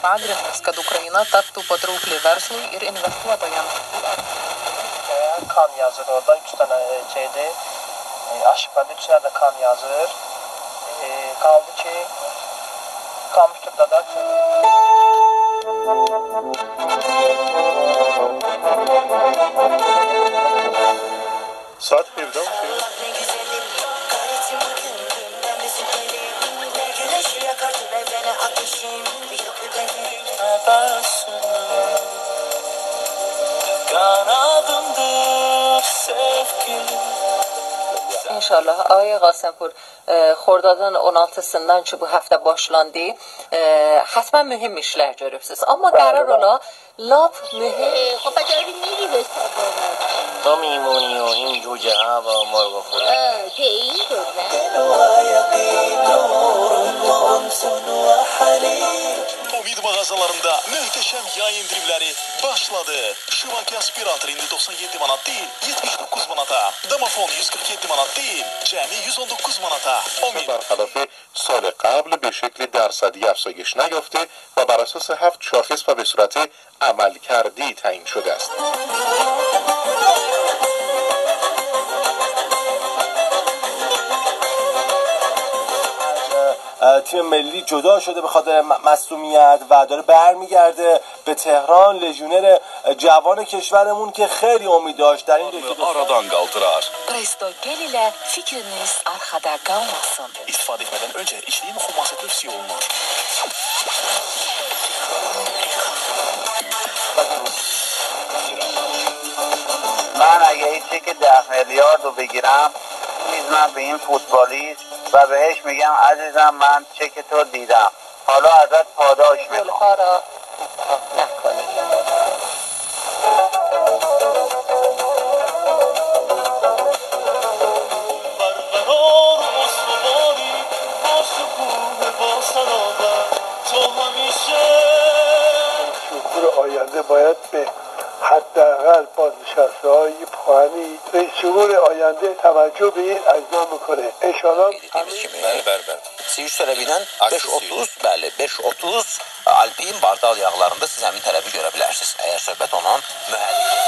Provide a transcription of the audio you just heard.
pagrindas, kad Ukraina taptų patraukli verslui ir investuotojams. Kan yazır orada 3 tane şeydi. Aşıkladı, içine de kan yazır. Kaldı ki Kamışlık'ta da saat 1'de İnşallah. Ağay Qasəmpour, Xordadın 16-sından ki bu həftə başlandı, həttəmən mühüm işlər görürsünüz. Amma qərar ola, lap mühüm... خب بجایی میری تو میمونی و این جوجه ها و مرغ خوره که این شد Ümid mağazalarında möhtəşəm yay indirimləri başladı. Şıvanki aspirator indi 97 manat değil, 79 manata. Domofon 147 manat değil, cəmi 119 manata. برخلاف سال قبل به شکل درصدی افزایش نیافته و بر اساس 7 شاخص و به صورت عملکردی تعیین شده است. تیم ملی جدا شده به خاطر مصدومیت و داره برمیگرده به تهران. لژیونر جوان کشورمون که خیلی امید داشت در این aradan qaldırar. Presto, gəl ilə fikriniz arxada qalmasın. İstifadə etmədən öncə içdiyin oxunması tövsiyə olunur. من اگه این چک 10 میلیارد رو بگیرم میزنم به این فوتبالیست و بهش میگم عزیزم من چک تو دیدم، حالا ازت پاداش میخوام. شکور آینده باید به حداقل بازنشسته‌های پایینی رئیس جمهور آینده توجه به این اجرا میکنه. انشالله Bəli. Siz tələbindən 5.30, bəli, 5.30 Alpin Bardal yağlarında siz həmin tələbi görə bilərsiniz. Əgər söhbət onun mühəllifi